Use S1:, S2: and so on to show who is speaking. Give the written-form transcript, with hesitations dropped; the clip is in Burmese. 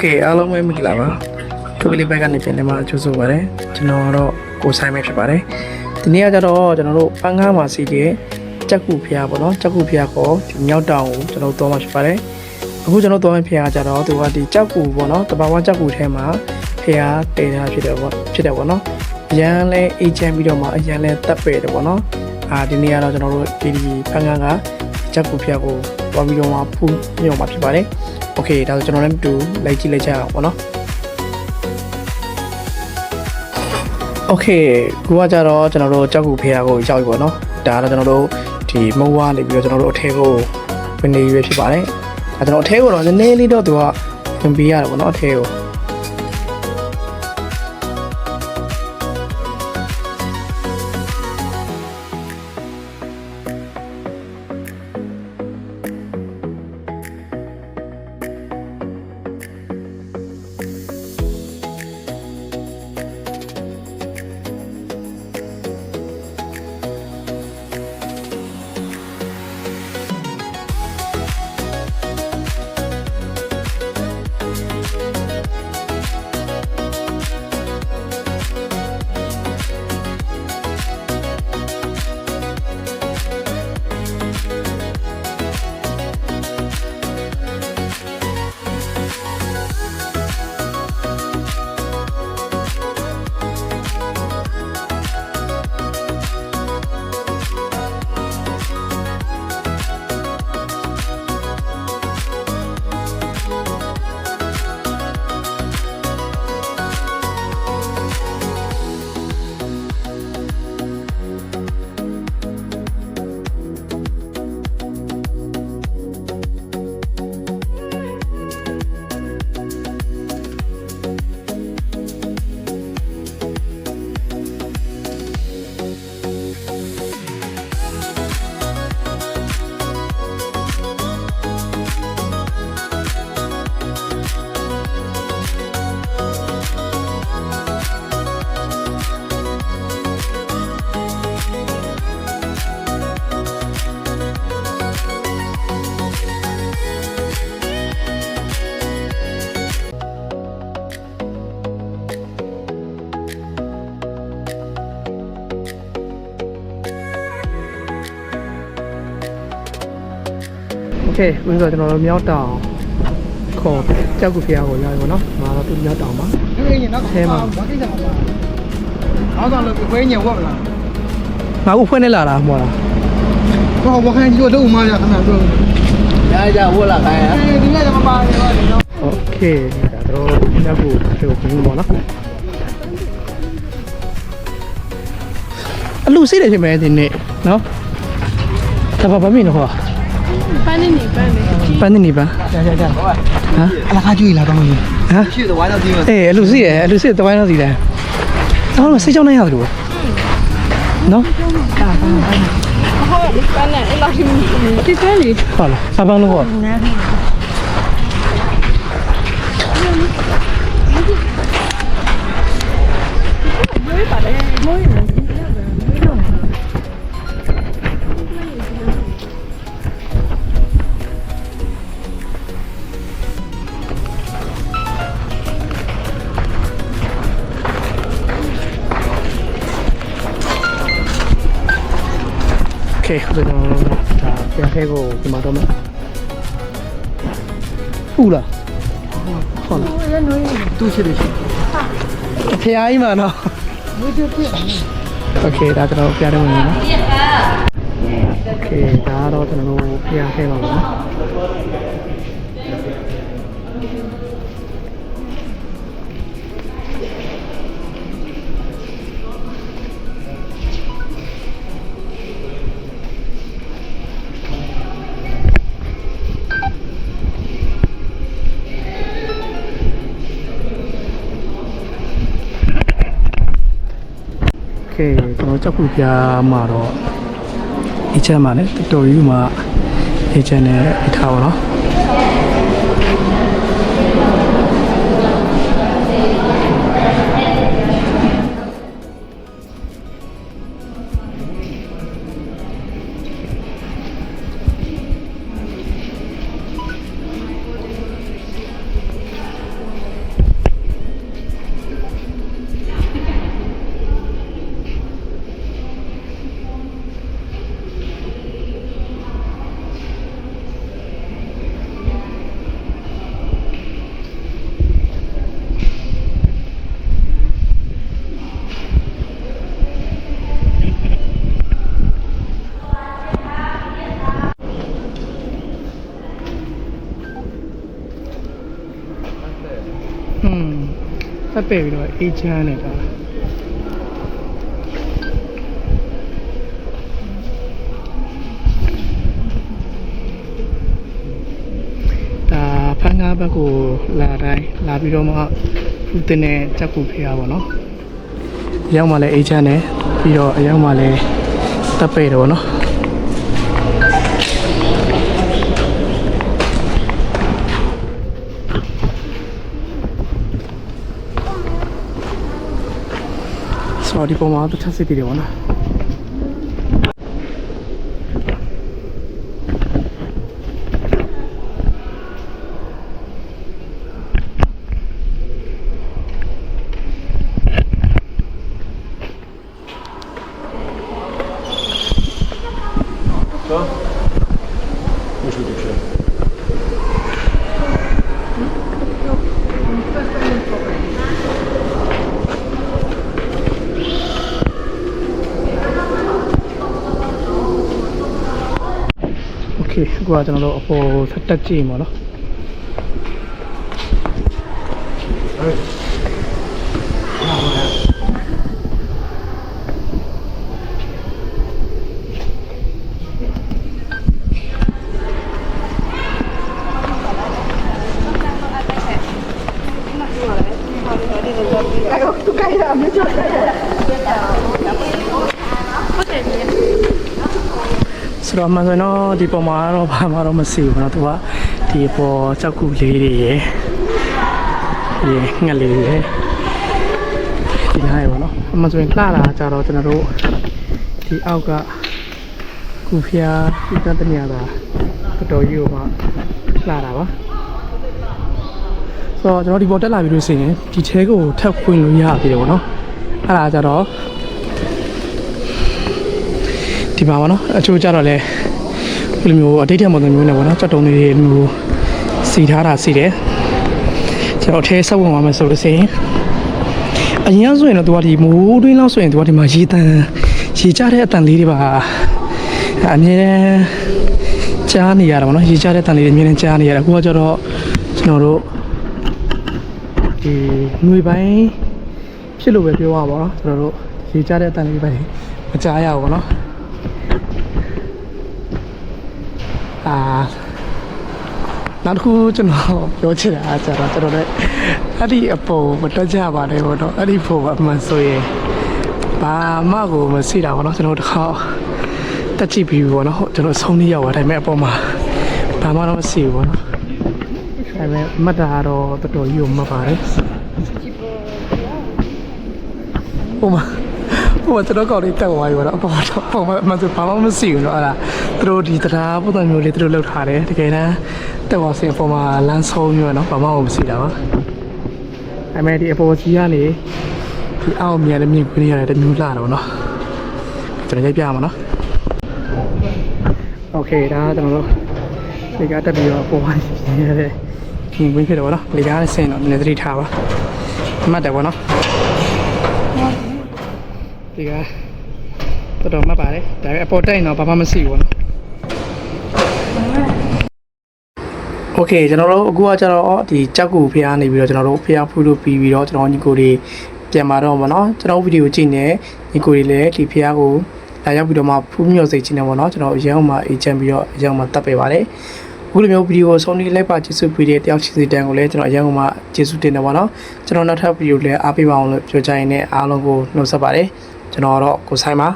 S1: Okay အားလုံးပဲမင်္ဂလာပါထိုကလေးဘက်ကနေပြန်လဲမှာကြိုဆိုပါရစေကျွန်တော်ကတော့ကိုဆိုင်မဲဖြစ်ပါတယ်ဒီနေ့ကကြတော့ကျွန်တော်တို့ပန်းကားမှာစီတဲ့ကြက်ကူဖျားပေါ့နော်ကြက်ကူဖျားကိုဒီမြောက်တောင်ကိုကျွန်တော်တို့သွားမှာဖြစ်ပါတယ်အခုကျွန်တော်တို့သွားမယ့်ဖျားကကြတော့သူကဒီကြက်ကူပေါ့နော်တဘာဝကြက်ကူထဲမှာဖျားတည်တာဖြစ်တယ်ပေါ့နော်အရန်လဲအေဂျင့်ပြီးတော့မှအရန်လဲတက်ပေတယ်ပေါ့နော်ဒီနေ့ကတော့ကျွန်တော်တို့ဒီပန်းကားကကြက်ကူဖျားကိုသွားပြီးတော့မှဖူးမြောက်မှာဖြစ်ပါတယ်โอเคဒါဆိုကျွန်တော်လည်းတူလိုက်ကြည့်လိုက်ကြအောင်ပေါ့နော်โอเคခုကကြတော့ကျွန်တော်တို့ကြောက်ကူဖေးရကိုရောက်ပြီပေါ့နော်ဒါကတော့ကျွန်တော်တို့ဒီမုံဝါနေပြီးတော့ကျွန်တော်တို့အထဲကိုဝင်နေရွေးဖြစ်ပါတယ်ဒါကျွန်တော်အထဲကိုတော့နည်းနည်းလေးတော့သူကဝင်ပေးရတယ်ပေါ့နော်အထဲကိုโอเคဦးဆိုကျွန်တော်တို့မြောက်တောင်ခေါ်ကြောက်ကူဖျားကိုရောက်ပြီပေါ့နော်။ဒါတော့သူမြောက်တောင်ပါ။ဒီနေ့နောက်ထဲမှာဘာကိစ္စမှာပါ။နောက်တော့လည်းခွေးညံဝက်မလား။ငါ့ကိုဖွင့်နေလာတာမဟုတ်လား။တော့ဘာခိုင်းကြည့်တော့ဦးမရခဏတော့။ရဝက်လာခိုင်း။ဒီနေ့ကမပါဘူးနော်။ Okay ဒါတော့ကြောက်ကူဖျားကိုပြင်ပေါ့နော်။အလူစိတ်တယ်ဖြစ်မယ်ဒီနေ့နော်။ဒါဘာမင်းနော်။搬的你搬，这，啊，阿拉卡注意了，刚刚啊，去的玩到地方，哎，路是耶，路是都玩到地嘞，然后谁叫那样子喏，好，搬了，老师，这这里，好了，他帮了我。Okay ကျွန်တော်ဒါပြန်ခဲကိုဒီမှာတော့မယ်ပူလားဟုတ်လားတူချစ်တယ်ဖျားကြီးမှာနော်မွေးပြပြ Okay ဒါကျွန်တော်ဖျားတယ်ဝင်နော် Okay ဒါတော့ကျွန်တော်တို့ဖျားခဲပါမယ်နော်โอเคကျွန်တော်ကြောက်ခုပြားမှာတော့အချမ်းမှာလည်းတော်ယူမှာအချမ်းနဲ့ထားပါတော့ တက်ပဲပြီးတော့အေးချမ်းနေတာဒါဖန်ကားဘက်ကိုလာတိုင်းလာပြီးတော့မှဖူးတင်တဲ့ချက်ကူဖေးရပါတော့အရောက်မှလည်းအေးချမ်းတယ်ပြီးတော့အရောက်မှလည်းတက်ပဲတယ်ပေါ့နော်ဆိုဒီပေါ်မှာတစ်ချက်စစ်တည်တယ်ပေါ့နော်โอเคအခုကကျွန်တော်တို့အပေါ်ဆက်တက်ကြည့်မှာเนาะဆိုတော့မှန်ဆိုတော့ဒီပေါ်မှာတော့ဘာမှတော့မရှိဘူးเนาะသူကဒီပေါ်ကြောက်ကူလေးတွေရယ်ဒီငှက်လေးတွေရယ်ဒီနားရယ်ပေါ့เนาะအမှန်ဆိုရင်လှလာကြတော့ကျွန်တော်တို့ဒီအောက်ကကူဖျားဒီကတနေရတာတော်တော်ကြီးကိုမှလှတာပါဆိုတော့ကျွန်တော်ဒီပေါ်တက်လာပြီးလို့ရှိရင်ဒီထဲကိုထပ်ဖွင့်လို့ရပြီတယ်ပေါ့เนาะအဲ့ဒါကြတော့ဒီပါပါเนาะအချိုးကြတော့လဲဘယ်လိုမျိုးအတိတ်ထက်ပုံစံမျိုးနဲ့ပေါ့เนาะကြက်တုံလေးတွေမျိုးစီထားတာစီတယ်ကျွန်တော်အထဲဆောက်ဝင်သွားမယ်ဆိုလို့ရှိရင်အရင်ကဆိုရင်တော့သူကဒီမိုးတွင်းလောက်ဆိုရင်သူကဒီမှာရေတန်ရေကျတဲ့အတန်လေးတွေပါအမြဲတမ်းကြားနေရတာပေါ့เนาะရေကျတဲ့အတန်လေးတွေအမြဲတမ်းကြားနေရတာအခုကကျတော့ကျွန်တော်တို့ဒီຫນွေပိုင်းဖြစ်လို့ပဲပြောရပါတော့ကျွန်တော်တို့ရေကျတဲ့အတန်လေးပဲမကြားရဘူးပေါ့เนาะနောက်တစ်ခုကျွန်တော်ပြောချင်တာကျတော့ကျွန်တော်လည်းအဲ့ဒီအပေါ်မတက်ကြပါနဲ့ပေါ့နော်အဲ့ဒီဖို့အမှန်ဆိုရင်ဘာမှကိုမရှိတာပေါ့နော်ကျွန်တော်တစ်ခါတက်ကြည့်ပြီးပေါ့နော်ကျွန်တော်ဆုံးနေရောက်သွားတယ်မဲ့အပေါ်မှာဘာမှတော့မရှိဘူးပေါ့နော်ဒါပေမဲ့မှတ်တာတော့တော်တော်ကြီးကိုမှတ်ပါတယ်ဟိုမှာကျွန်တော်ကောက်လေးတက်သွားပြီပေါ့နော်အပေါ်တော့ပုံမှန်ဆိုဘာမှမရှိဘူးနော်အဲ့ဒါသူတို့ဒီတရားပုံစံမျိုးလေးသူတို့လုပ်ထားတယ်တကယ်တမ်းတက်သွားစင်အပေါ်မှာလမ်းဆုံးမျိုးနော်ဘာမှမရှိတာပါအဲ့မဲ့ဒီအပေါ်ကြီးကနေဒီအောက်မြင်လည်းမြင်ခွင့်ရတယ်တမျိုးလာတော့နော်ကျွန်တော်ရိုက်ပြရမှာနော်โอเคဒါကျွန်တော်တို့ဒီကတက်ပြီးတော့ပေါ်ပါနေရတယ်မြင်ခွင့်ဖြစ်တယ်ပေါ့နော်ဒီကားနဲ့ဆင်တော့နည်းနည်းသတိထားပါမှတ်တယ်ပေါ့နော်ဒီကတော်တော်မှတ်ပါတယ်ဒါပေမဲ့အပေါ်တက်ရင်တော့ဘာမှမရှိဘူးပေါ့နော်โอเคကျွန်တော်တို့အခုကကျတော့ဒီကြောက်ကူဖျားနေပြီးတော့ကျွန်တော်တို့ဖျားဖူးလို့ပြီးတော့ကျွန်တော်ညီကိုတွေပြန်มาတော့ဗောနော်ကျွန်တော်ဗီဒီယိုကြည့်နေညီကိုတွေလည်းဒီဖျားကိုလာရောက်ပြီးတော့မှဖူးမြော်စိတ်ချင်းနေဗောနော်ကျွန်တော်အရောက်မှအေဂျင့်ပြီးတော့အရောက်မှတတ်ပေးပါတယ်အခုလိုမျိုးဗီဒီယိုဆုံးနေလိုက်ပါကျေးဇူးပေးတဲ့တယောက်ချင်းစီတန်ကိုလည်းကျွန်တော်အရောက်မှကျေးဇူးတင်တယ်ဗောနော်ကျွန်တော်နောက်ထပ်ဗီဒီယိုလည်းအားပေးပါအောင်လို့ပြောကြရင်လည်းအားလုံးကိုနှုတ်ဆက်ပါတယ်ကျွန်တော်တော့ကိုဆိုင်ပါ